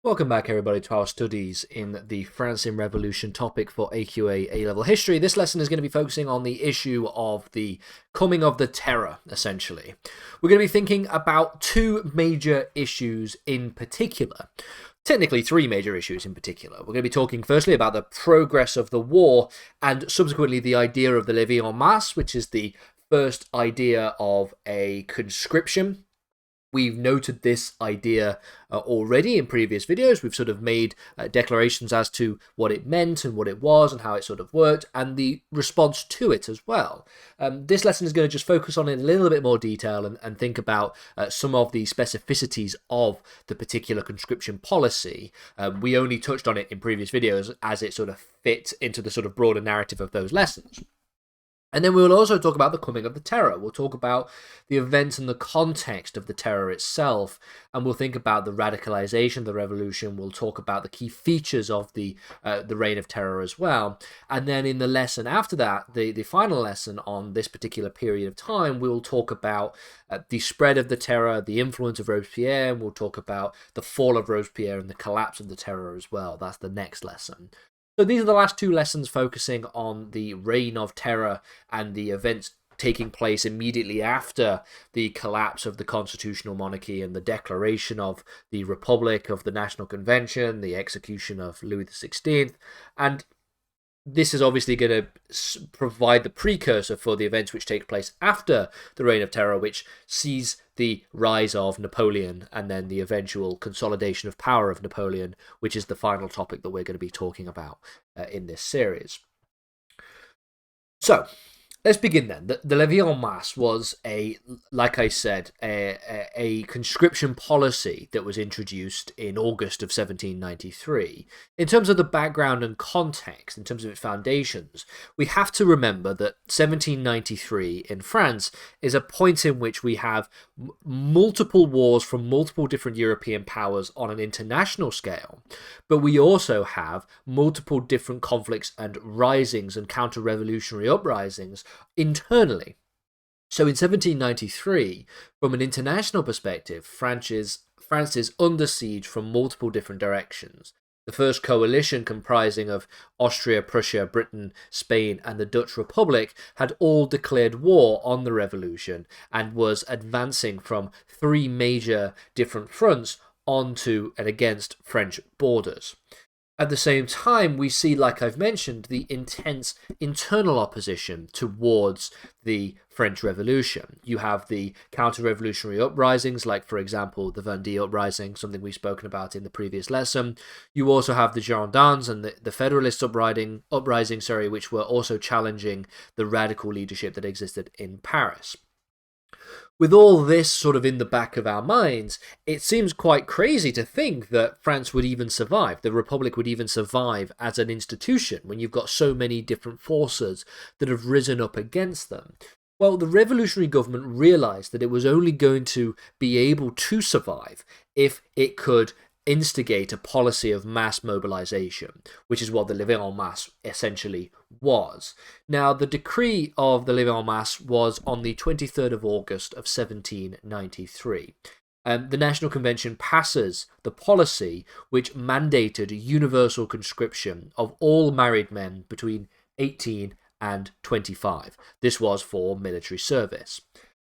Welcome back, everybody, to our studies in the France in Revolution topic for AQA A-level history. This lesson is going to be focusing on the issue of the coming of the terror, essentially. We're going to be thinking about two major issues in particular. Technically, three major issues in particular. We're going to be talking firstly about the progress of the war and subsequently the idea of the levée en masse, which is the first idea of a conscription. We've noted this idea already in previous videos. We've sort of made declarations as to what it meant and what it was and how it sort of worked and the response to it as well. This lesson is going to just focus on it in a little bit more detail and think about some of the specificities of the particular conscription policy. We only touched on it in previous videos as it sort of fit into the sort of broader narrative of those lessons. And then we will also talk about the coming of the terror. We'll talk about the events and the context of the terror itself, and we'll think about the radicalization of the revolution. We'll talk about the key features of the reign of terror as well. And then in the lesson after that, the final lesson on this particular period of time, we'll talk about the spread of the terror, the influence of Robespierre, and we'll talk about the fall of Robespierre and the collapse of the terror as well. That's the next lesson. So these are the last two lessons focusing on the reign of terror and the events taking place immediately after the collapse of the constitutional monarchy and the declaration of the Republic, of the National Convention, the execution of Louis XVI. And this is obviously going to provide the precursor for the events which take place after the Reign of Terror, which sees the rise of Napoleon and then the eventual consolidation of power of Napoleon, which is the final topic that we're going to be talking about in this series. So, let's begin then. The levée en masse was like I said, a conscription policy that was introduced in August of 1793. In terms of the background and context, in terms of its foundations, we have to remember that 1793 in France is a point in which we have multiple wars from multiple different European powers on an international scale, but we also have multiple different conflicts and risings and counter-revolutionary uprisings internally. So in 1793, from an international perspective, France is under siege from multiple different directions. The first coalition, comprising of Austria, Prussia, Britain, Spain, and the Dutch Republic, had all declared war on the revolution and was advancing from three major different fronts onto and against French borders. At the same time, we see, like I've mentioned, the intense internal opposition towards the French Revolution. You have the counter-revolutionary uprisings, like, for example, the Vendée uprising, something we've spoken about in the previous lesson. You also have the Girondins and the Federalist uprising, which were also challenging the radical leadership that existed in Paris. With all this sort of in the back of our minds, it seems quite crazy to think that France would even survive, the Republic would even survive as an institution when you've got so many different forces that have risen up against them. Well, the revolutionary government realised that it was only going to be able to survive if it could instigate a policy of mass mobilization, which is what the levée en masse essentially was. Now, the decree of the levée en masse was on the 23rd of August of 1793. The National Convention passes the policy which mandated universal conscription of all married men between 18 and 25. This was for military service.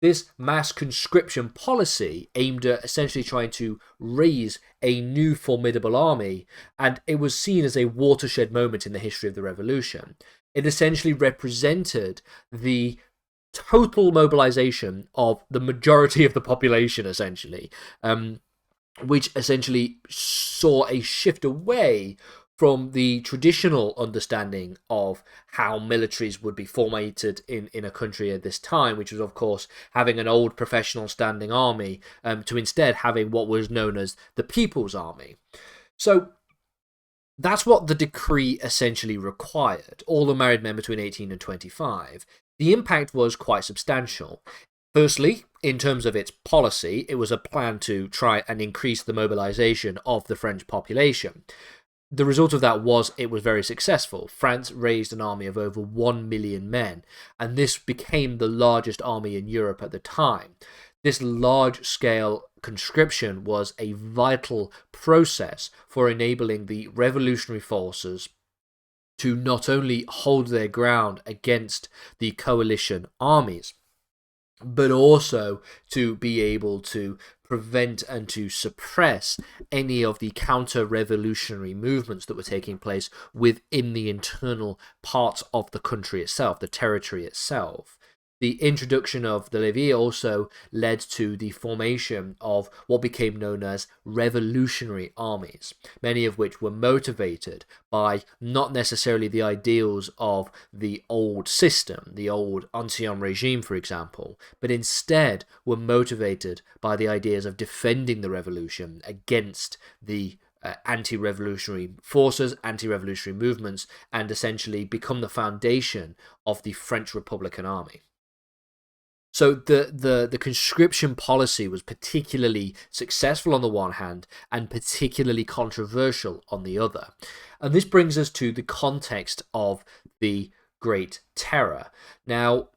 This mass conscription policy aimed at essentially trying to raise a new formidable army, and it was seen as a watershed moment in the history of the revolution. It essentially represented the total mobilization of the majority of the population, essentially, which essentially saw a shift away from the traditional understanding of how militaries would be formatted in a country at this time, which was, of course, having an old professional standing army, to instead having what was known as the People's Army. So that's what the decree essentially required, all the married men between 18 and 25. The impact was quite substantial. Firstly, in terms of its policy, it was a plan to try and increase the mobilization of the French population. The result of that was it was very successful. France raised an army of over 1 million men, and this became the largest army in Europe at the time. This large-scale conscription was a vital process for enabling the revolutionary forces to not only hold their ground against the coalition armies, but also to be able to prevent and to suppress any of the counter-revolutionary movements that were taking place within the internal parts of the country itself, the territory itself. The introduction of the levy also led to the formation of what became known as revolutionary armies, many of which were motivated by not necessarily the ideals of the old system, the old Ancien Regime, for example, but instead were motivated by the ideas of defending the revolution against the anti-revolutionary forces, anti-revolutionary movements, and essentially become the foundation of the French Republican Army. So the conscription policy was particularly successful on the one hand and particularly controversial on the other. And this brings us to the context of the Great Terror. Now,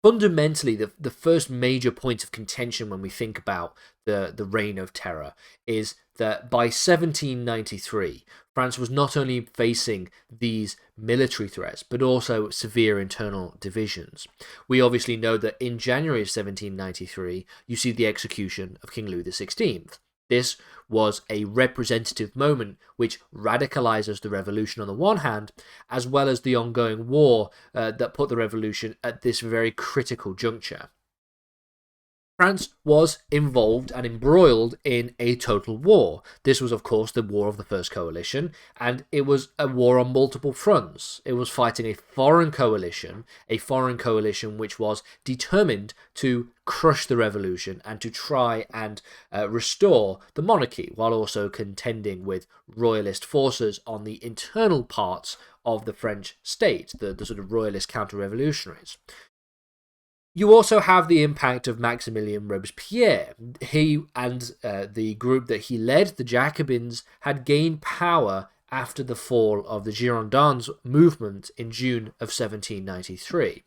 fundamentally, the first major point of contention when we think about the Reign of Terror is that by 1793, France was not only facing these military threats, but also severe internal divisions. We obviously know that in January of 1793, you see the execution of King Louis XVI. This was a representative moment which radicalizes the revolution on the one hand, as well as the ongoing war that put the revolution at this very critical juncture. France was involved and embroiled in a total war. This was, of course, the War of the First Coalition, and it was a war on multiple fronts. It was fighting a foreign coalition which was determined to crush the revolution and to try and restore the monarchy, while also contending with royalist forces on the internal parts of the French state, the sort of royalist counter-revolutionaries. You also have the impact of Maximilien Robespierre. He and the group that he led, the Jacobins, had gained power after the fall of the Girondins movement in June of 1793.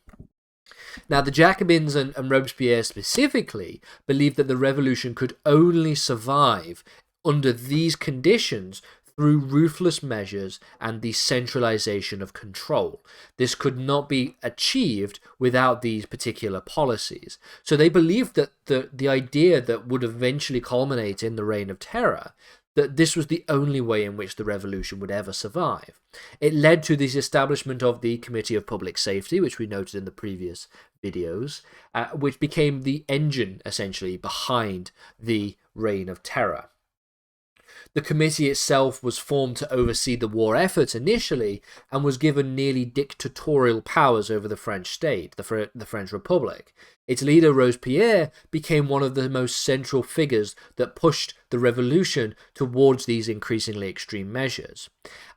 Now, the Jacobins and Robespierre specifically believed that the revolution could only survive under these conditions through ruthless measures and the centralization of control. This could not be achieved without these particular policies. So they believed that the idea that would eventually culminate in the Reign of Terror, that this was the only way in which the revolution would ever survive. It led to the establishment of the Committee of Public Safety, which we noted in the previous videos, which became the engine, essentially, behind the Reign of Terror. The committee itself was formed to oversee the war effort initially and was given nearly dictatorial powers over the French state, the French Republic. Its leader, Robespierre, became one of the most central figures that pushed the revolution towards these increasingly extreme measures.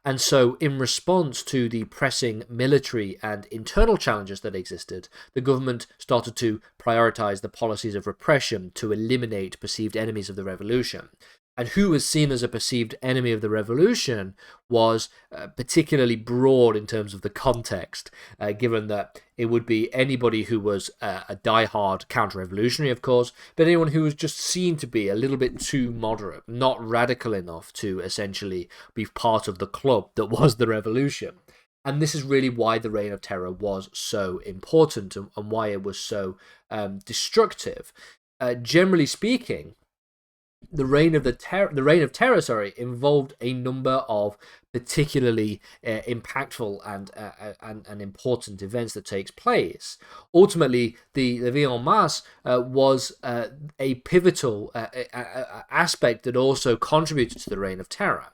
And so, in response to the pressing military and internal challenges that existed, the government started to prioritize the policies of repression to eliminate perceived enemies of the revolution. And who was seen as a perceived enemy of the revolution was particularly broad in terms of the context, given that it would be anybody who was a die-hard counter-revolutionary, of course, but anyone who was just seen to be a little bit too moderate, not radical enough to essentially be part of the club that was the revolution. And this is really why the Reign of Terror was so important and why it was so destructive. Generally speaking, the Reign of Terror involved a number of particularly impactful and important events that takes place. Ultimately, the levée en masse was a pivotal aspect that also contributed to the Reign of Terror.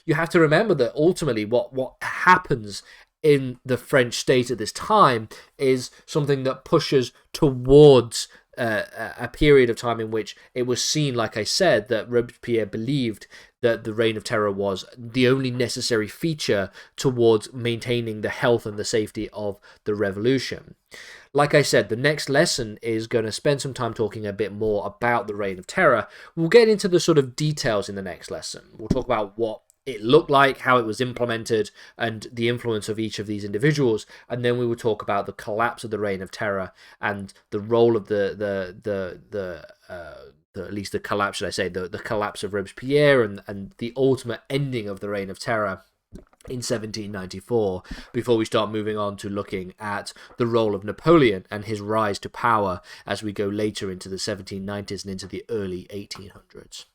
You have to remember that ultimately what happens in the French state at this time is something that pushes towards a period of time in which it was seen, like I said, that Robespierre believed that the Reign of Terror was the only necessary feature towards maintaining the health and the safety of the revolution. Like I said, the next lesson is going to spend some time talking a bit more about the Reign of Terror. We'll get into the sort of details in the next lesson. We'll talk about what it looked like, how it was implemented, and the influence of each of these individuals. And then we will talk about the collapse of the Reign of Terror and the role of at least the collapse, should I say, the collapse of Robespierre, and the ultimate ending of the Reign of Terror in 1794, before we start moving on to looking at the role of Napoleon and his rise to power as we go later into the 1790s and into the early 1800s.